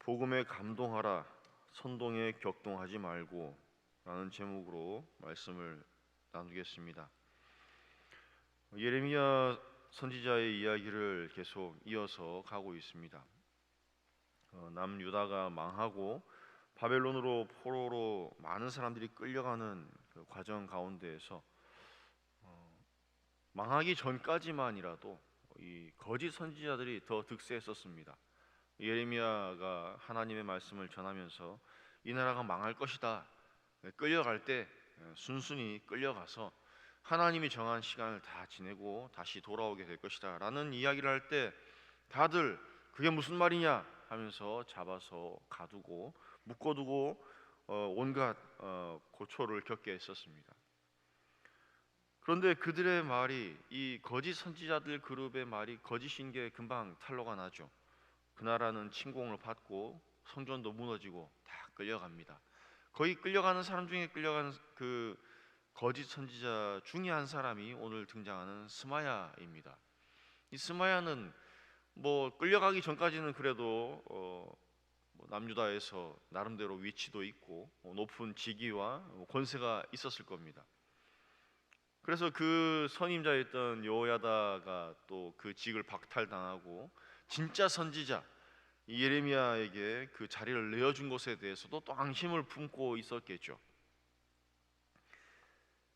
복음에 감동하라, 선동에 격동하지 말고 라는 제목으로 말씀을 나누겠습니다. 예레미야 선지자의 이야기를 계속 이어서 가고 있습니다. 남유다가 망하고 바벨론으로 포로로 많은 사람들이 끌려가는 그 과정 가운데에서 망하기 전까지만이라도 이 거짓 선지자들이 더 득세했었습니다. 예레미야가 하나님의 말씀을 전하면서 이 나라가 망할 것이다, 끌려갈 때 순순히 끌려가서 하나님이 정한 시간을 다 지내고 다시 돌아오게 될 것이다 라는 이야기를 할 때 다들 그게 무슨 말이냐 하면서 잡아서 가두고 묶어두고 온갖 고초를 겪게 했었습니다. 그런데 그들의 말이, 이 거짓 선지자들 그룹의 말이 거짓인 게 금방 탄로가 나죠. 그 나라는 침공을 받고 성전도 무너지고 다 끌려갑니다. 거의 끌려가는 사람 중에 끌려간 그 거짓 선지자 중에 한 사람이 오늘 등장하는 스마야입니다. 이 스마야는 끌려가기 전까지는 그래도 남유다에서 나름대로 위치도 있고 높은 직위와 권세가 있었을 겁니다. 그래서 그 선임자였던 여호야다가 또 그 직을 박탈당하고 진짜 선지자 예레미야에게 그 자리를 내어준 것에 대해서도 또 앙심을 품고 있었겠죠.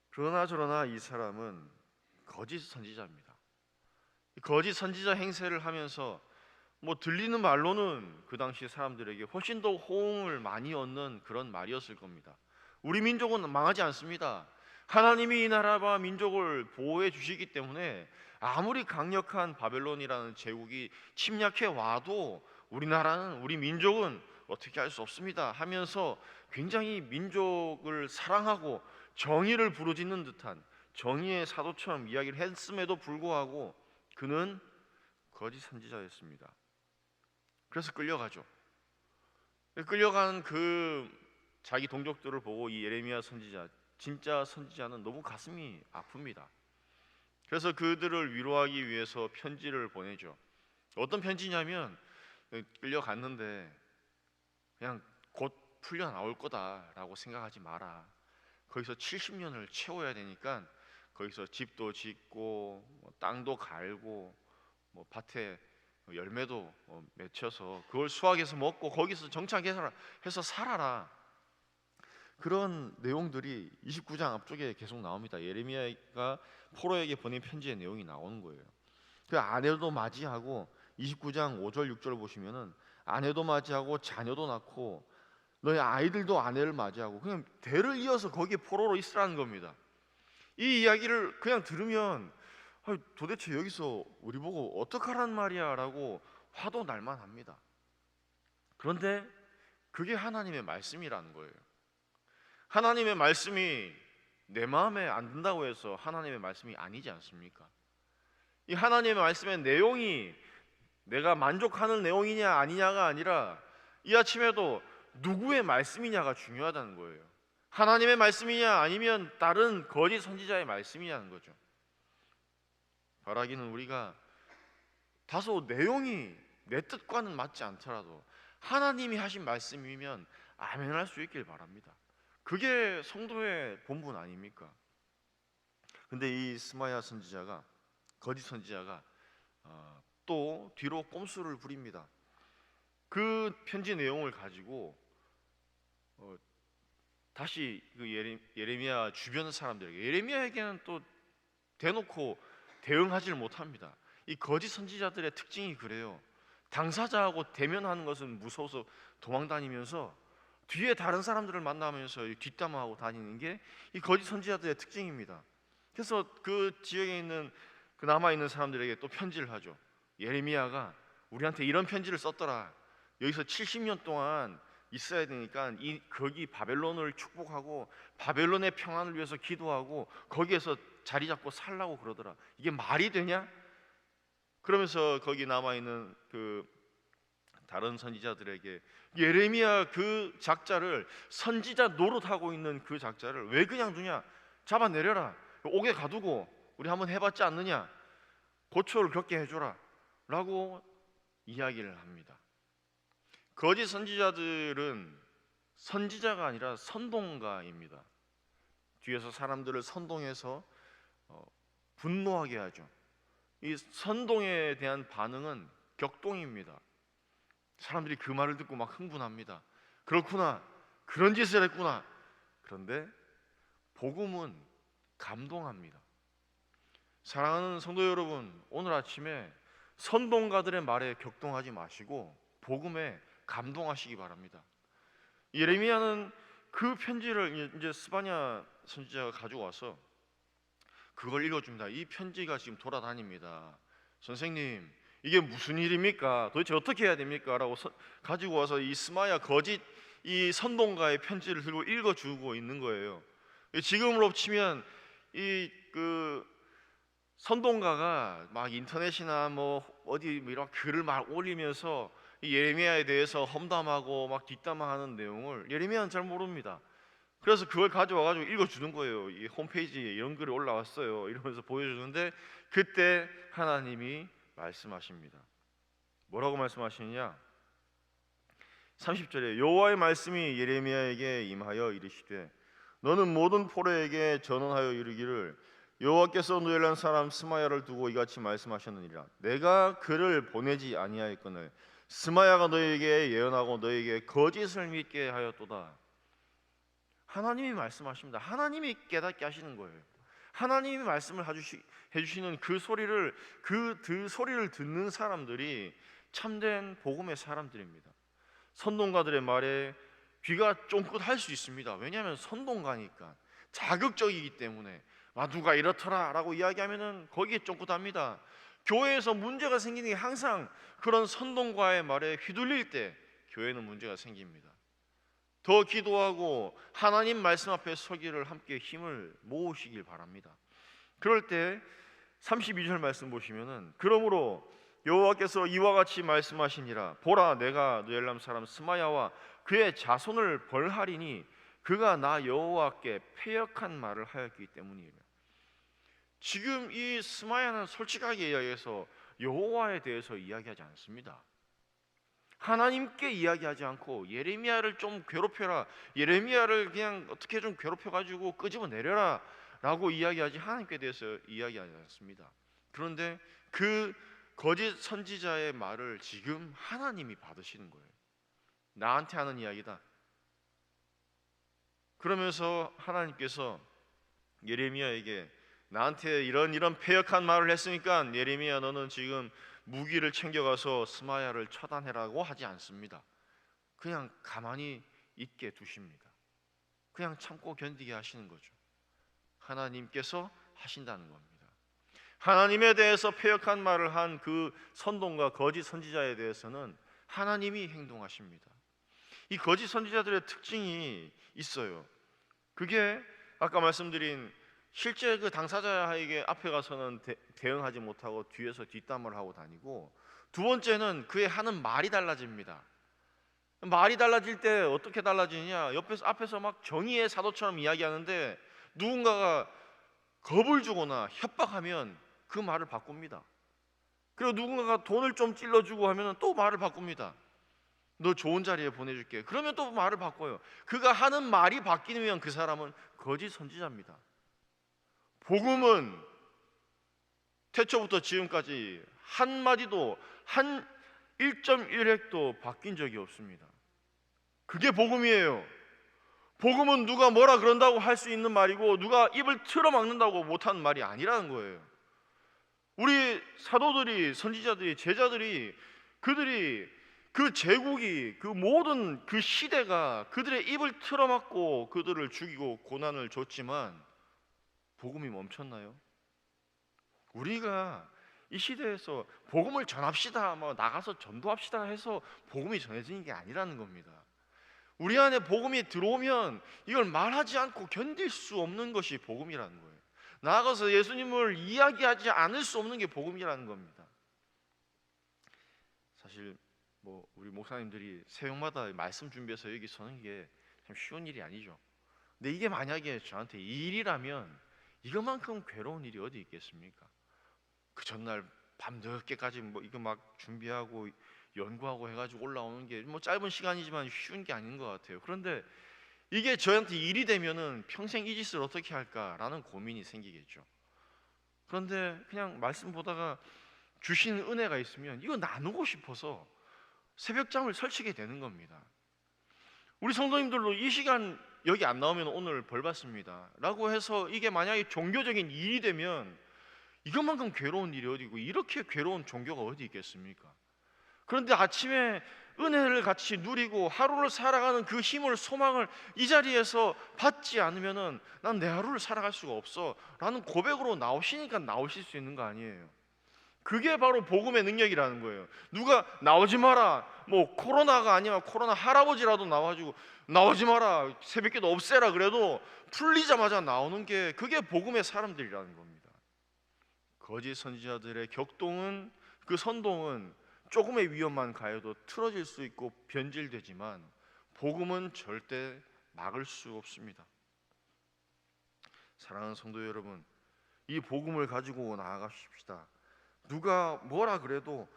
그러나 이 사람은 거짓 선지자입니다. 거짓 선지자 행세를 하면서 들리는 말로는 그 당시 사람들에게 훨씬 더 호응을 많이 얻는 그런 말이었을 겁니다. 우리 민족은 망하지 않습니다. 하나님이 이 나라와 민족을 보호해 주시기 때문에 아무리 강력한 바벨론이라는 제국이 침략해 와도 우리나라는, 우리 민족은 어떻게 할 수 없습니다 하면서 굉장히 민족을 사랑하고 정의를 부르짖는 듯한 정의의 사도처럼 이야기를 했음에도 불구하고 그는 거짓 선지자였습니다. 그래서 끌려가죠. 끌려간 그 자기 동족들을 보고 이 예레미야 선지자, 진짜 선지자는 너무 가슴이 아픕니다. 그래서 그들을 위로하기 위해서 편지를 보내죠. 어떤 편지냐면, 끌려갔는데 그냥 곧 풀려 나올 거다라고 생각하지 마라. 거기서 70년을 채워야 되니까 거기서 집도 짓고 땅도 갈고 밭에 열매도 맺혀서 그걸 수확해서 먹고 거기서 정착해서 살아라. 그런 내용들이 29장 앞쪽에 계속 나옵니다. 예레미야가 포로에게 보낸 편지의 내용이 나오는 거예요. 그 아내도 맞이하고 29장 5절 6절 보시면은 아내도 맞이하고 자녀도 낳고 너희 아이들도 아내를 맞이하고 그냥 대를 이어서 거기에 포로로 있으라는 겁니다. 이 이야기를 그냥 들으면 도대체 여기서 우리 보고 어떡하란 말이야 라고 화도 날만 합니다. 그런데 그게 하나님의 말씀이라는 거예요. 하나님의 말씀이 내 마음에 안 든다고 해서 하나님의 말씀이 아니지 않습니까? 이 하나님의 말씀의 내용이 내가 만족하는 내용이냐 아니냐가 아니라 이 아침에도 누구의 말씀이냐가 중요하다는 거예요. 하나님의 말씀이냐 아니면 다른 거짓 선지자의 말씀이냐는 거죠. 바라기는 우리가 다소 내용이 내 뜻과는 맞지 않더라도 하나님이 하신 말씀이면 아멘할 수 있길 바랍니다. 그게 성도의 본분 아닙니까? 근데 이 스마야 선지자가, 거짓 선지자가 또 뒤로 꼼수를 부립니다. 그 편지 내용을 가지고 다시 그 예레미야 주변 사람들에게, 예레미야에게는 또 대놓고 대응하지를 못합니다. 이 거짓 선지자들의 특징이 그래요. 당사자하고 대면하는 것은 무서워서 도망다니면서 뒤에 다른 사람들을 만나면서 뒷담화하고 다니는 게 이 거짓 선지자들의 특징입니다. 그래서 그 지역에 있는 그 남아있는 사람들에게 또 편지를 하죠. 예레미야가 우리한테 이런 편지를 썼더라. 여기서 70년 동안 있어야 되니까 거기 바벨론을 축복하고 바벨론의 평안을 위해서 기도하고 거기에서 자리 잡고 살라고 그러더라. 이게 말이 되냐? 그러면서 거기 남아있는 그 다른 선지자들에게 예레미야 그 작자를, 선지자 노릇하고 있는 그 작자를 왜 그냥 두냐? 잡아내려라. 옥에 가두고 우리 한번 해봤지 않느냐? 고초를 겪게 해줘라 라고 이야기를 합니다. 거짓 선지자들은 선지자가 아니라 선동가입니다. 뒤에서 사람들을 선동해서 분노하게 하죠. 이 선동에 대한 반응은 격동입니다. 사람들이 그 말을 듣고 막 흥분합니다. 그렇구나, 그런 짓을 했구나. 그런데 복음은 감동합니다. 사랑하는 성도 여러분, 오늘 아침에 선동가들의 말에 격동하지 마시고 복음에 감동하시기 바랍니다. 예레미야는 그 편지를 이제 스바냐 선지자가 가져와서 그걸 읽어줍니다. 이 편지가 지금 돌아다닙니다. 선생님, 이게 무슨 일입니까? 도대체 어떻게 해야 됩니까? 라고 가지고 와서 이 스마야 거짓 이 선동가의 편지를 들고 읽어주고 있는 거예요. 지금으로 치면 이 선동가가 막 인터넷이나 뭐 어디 이런 글을 막 올리면서 이 예레미야에 대해서 험담하고 막 뒷담화하는 내용을 예레미야는 잘 모릅니다. 그래서 그걸 가져와 가지고 읽어주는 거예요. 이 홈페이지에 이런 글이 올라왔어요 이러면서 보여주는데, 그때 하나님이 말씀하십니다. 뭐라고 말씀하시느냐? 30절에 여호와의 말씀이 예레미야에게 임하여 이르시되 너는 모든 포로에게 전언하여 이르기를 여호와께서 누엘란 사람 스마야를 두고 이같이 말씀하셨느니라. 내가 그를 보내지 아니하였거늘 스마야가 너에게 예언하고 너에게 거짓을 믿게 하였도다. 하나님이 말씀하십니다. 하나님이 깨닫게 하시는 거예요. 하나님이 말씀을 해주시는 그 소리를 소리를 듣는 사람들이 참된 복음의 사람들입니다. 선동가들의 말에 귀가 쫑긋할 수 있습니다. 왜냐하면 선동가니까 자극적이기 때문에 누가 이렇더라 라고 이야기하면은 거기에 쫑긋합니다. 교회에서 문제가 생기는 게 항상 그런 선동가의 말에 휘둘릴 때 교회는 문제가 생깁니다. 더 기도하고 하나님 말씀 앞에 서기를 함께 힘을 모으시길 바랍니다. 그럴 때 32절 말씀 보시면은 그러므로 여호와께서 이와 같이 말씀하시니라. 보라, 내가 누엘람 사람 스마야와 그의 자손을 벌하리니 그가 나 여호와께 패역한 말을 하였기 때문이라. 지금 이 스마야는 솔직하게 이야기해서 여호와에 대해서 이야기하지 않습니다. 하나님께 이야기하지 않고 예레미야를 좀 괴롭혀라, 예레미야를 그냥 어떻게 좀 괴롭혀가지고 끄집어 내려라 라고 이야기하지 하나님께 대해서 이야기하지 않습니다. 그런데 그 거짓 선지자의 말을 지금 하나님이 받으시는 거예요. 나한테 하는 이야기다. 그러면서 하나님께서 예레미야에게 나한테 이런 패역한 말을 했으니까 예레미야 너는 지금 무기를 챙겨가서 스마야를 처단해라고 하지 않습니다. 그냥 가만히 있게 두십니다. 그냥 참고 견디게 하시는 거죠. 하나님께서 하신다는 겁니다. 하나님에 대해서 패역한 말을 한 그 선동과 거짓 선지자에 대해서는 하나님이 행동하십니다. 이 거짓 선지자들의 특징이 있어요. 그게 아까 말씀드린 실제 그 당사자에게 앞에 가서는 대응하지 못하고 뒤에서 뒷담화를 하고 다니고, 두 번째는 그의 하는 말이 달라집니다. 말이 달라질 때 어떻게 달라지느냐? 앞에서 막 정의의 사도처럼 이야기하는데 누군가가 겁을 주거나 협박하면 그 말을 바꿉니다. 그리고 누군가가 돈을 좀 찔러주고 하면 또 말을 바꿉니다. 너 좋은 자리에 보내줄게. 그러면 또 말을 바꿔요. 그가 하는 말이 바뀌면 그 사람은 거짓 선지자입니다. 복음은 태초부터 지금까지 한마디도 한 1.1획도 바뀐 적이 없습니다. 그게 복음이에요. 복음은 누가 뭐라 그런다고 할 수 있는 말이고 누가 입을 틀어막는다고 못하는 말이 아니라는 거예요. 우리 사도들이, 선지자들이, 제자들이, 그들이 그 제국이, 그 모든 그 시대가 그들의 입을 틀어막고 그들을 죽이고 고난을 줬지만 복음이 멈췄나요? 우리가 이 시대에서 복음을 전합시다, 나가서 전도합시다 해서 복음이 전해지는 게 아니라는 겁니다. 우리 안에 복음이 들어오면 이걸 말하지 않고 견딜 수 없는 것이 복음이라는 거예요. 나아가서 예수님을 이야기하지 않을 수 없는 게 복음이라는 겁니다. 사실 우리 목사님들이 새벽마다 말씀 준비해서 여기 서는 게 참 쉬운 일이 아니죠. 근데 이게 만약에 저한테 이 일이라면 이것만큼 괴로운 일이 어디 있겠습니까? 그 전날 밤늦게까지 이거 막 준비하고 연구하고 해가지고 올라오는 게 뭐 짧은 시간이지만 쉬운 게 아닌 것 같아요. 그런데 이게 저한테 일이 되면은 평생 이 짓을 어떻게 할까라는 고민이 생기겠죠. 그런데 그냥 말씀 보다가 주신 은혜가 있으면 이거 나누고 싶어서 새벽잠을 설치게 되는 겁니다. 우리 성도님들도 이 시간 여기 안 나오면 오늘 벌 받습니다 라고 해서 이게 만약에 종교적인 일이 되면 이것만큼 괴로운 일이 어디고, 이렇게 괴로운 종교가 어디 있겠습니까? 그런데 아침에 은혜를 같이 누리고 하루를 살아가는 그 힘을, 소망을 이 자리에서 받지 않으면은 난 내 하루를 살아갈 수가 없어 라는 고백으로 나오시니까 나오실 수 있는 거 아니에요. 그게 바로 복음의 능력이라는 거예요. 누가 나오지 마라, 뭐 코로나가 아니면 코로나 할아버지라도 나와가지고 나오지 마라, 새벽기도 없애라 그래도 풀리자마자 나오는 게, 그게 복음의 사람들이라는 겁니다. 거짓 선지자들의 격동은, 그 선동은 조금의 위험만 가해도 틀어질 수 있고 변질되지만 복음은 절대 막을 수 없습니다. 사랑하는 성도 여러분, 이 복음을 가지고 나아가십시다. 누가 뭐라 그래도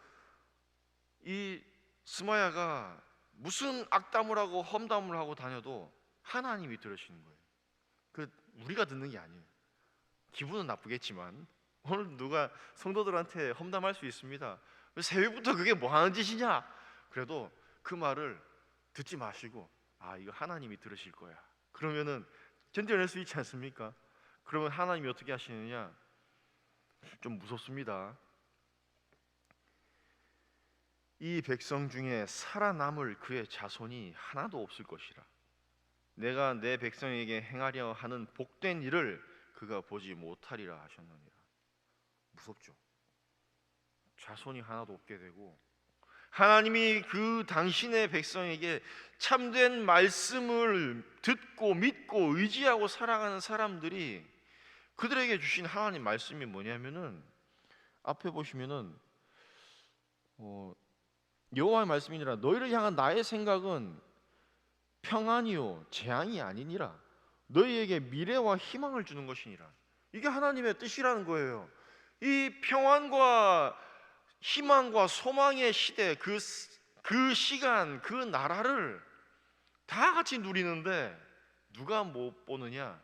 이 스마야가 무슨 악담을 하고 험담을 하고 다녀도 하나님이 들으시는 거예요. 그 우리가 듣는 게 아니에요. 기분은 나쁘겠지만 오늘 누가 성도들한테 험담할 수 있습니다. 새벽부터 그게 뭐 하는 짓이냐? 그래도 그 말을 듣지 마시고, 아, 이거 하나님이 들으실 거야, 그러면은 견뎌낼 수 있지 않습니까? 그러면 하나님이 어떻게 하시느냐? 좀 무섭습니다. 이 백성 중에 살아남을 그의 자손이 하나도 없을 것이라. 내가 내 백성에게 행하려 하는 복된 일을 그가 보지 못하리라 하셨느니라. 무섭죠. 자손이 하나도 없게 되고, 하나님이 그 당신의 백성에게 참된 말씀을 듣고 믿고 의지하고 살아가는 사람들이, 그들에게 주신 하나님 말씀이 뭐냐면은 앞에 보시면은 여호와의 말씀이니라. 너희를 향한 나의 생각은 평안이요 재앙이 아니니라. 너희에게 미래와 희망을 주는 것이니라. 이게 하나님의 뜻이라는 거예요. 이 평안과 희망과 소망의 시대, 그 시간, 그 나라를 다 같이 누리는데 누가 못 보느냐?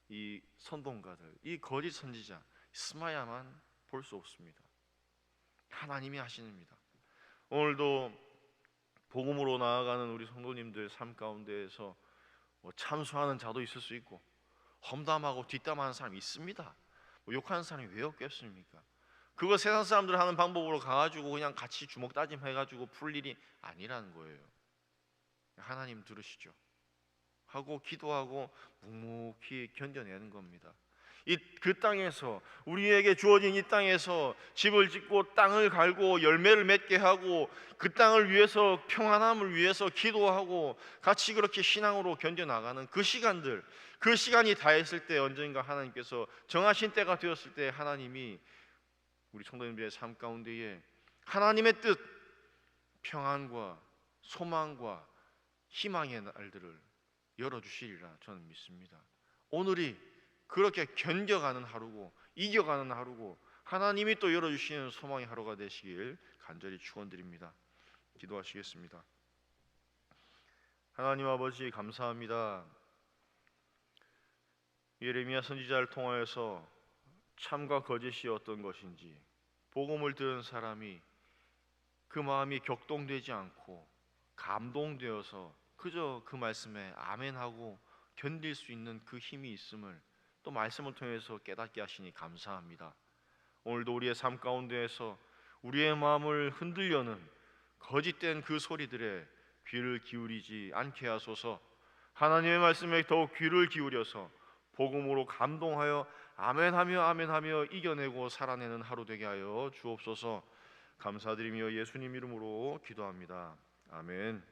이 선동가들, 이 거짓 선지자 스마야만 볼 수 없습니다. 하나님이 하시는입니다. 오늘도 복음으로 나아가는 우리 성도님들 삶 가운데에서 참수하는 자도 있을 수 있고 험담하고 뒷담하는 사람이 있습니다. 욕하는 사람이 왜 없겠습니까? 그거 세상 사람들 하는 방법으로 가가지고 그냥 같이 주먹 다짐 해가지고 풀 일이 아니라는 거예요. 하나님 들으시죠 하고 기도하고 묵묵히 견뎌내는 겁니다. 그 땅에서, 우리에게 주어진 이 땅에서 집을 짓고 땅을 갈고 열매를 맺게 하고 그 땅을 위해서, 평안함을 위해서 기도하고 같이 그렇게 신앙으로 견뎌나가는 그 시간들, 그 시간이 다했을 때 언젠가 하나님께서 정하신 때가 되었을 때 하나님이 우리 성도님들의 삶 가운데에 하나님의 뜻, 평안과 소망과 희망의 날들을 열어주시리라 저는 믿습니다. 오늘이 그렇게 견뎌가는 하루고 이겨가는 하루고 하나님이 또 열어주시는 소망의 하루가 되시길 간절히 축원드립니다. 기도하시겠습니다. 하나님 아버지 감사합니다. 예레미야 선지자를 통하여서 참과 거짓이 어떤 것인지 복음을 들은 사람이 그 마음이 격동되지 않고 감동되어서 그저 그 말씀에 아멘하고 견딜 수 있는 그 힘이 있음을 또 말씀을 통해서 깨닫게 하시니 감사합니다. 오늘도 우리의 삶 가운데에서 우리의 마음을 흔들려는 거짓된 그 소리들에 귀를 기울이지 않게 하소서. 하나님의 말씀에 더욱 귀를 기울여서 복음으로 감동하여 아멘하며 아멘하며 이겨내고 살아내는 하루 되게 하여 주옵소서. 감사드리며 예수님 이름으로 기도합니다. 아멘.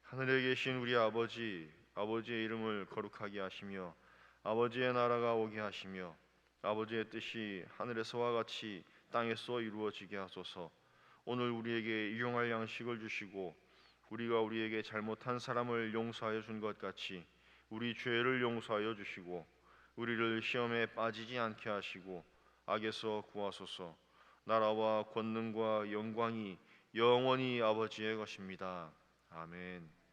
하늘에 계신 우리 아버지, 아버지의 이름을 거룩하게 하시며 아버지의 나라가 오게 하시며 아버지의 뜻이 하늘에서와 같이 땅에서 이루어지게 하소서. 오늘 우리에게 일용할 양식을 주시고 우리가 우리에게 잘못한 사람을 용서하여 준 것 같이 우리 죄를 용서하여 주시고 우리를 시험에 빠지지 않게 하시고 악에서 구하소서. 나라와 권능과 영광이 영원히 아버지의 것입니다. 아멘.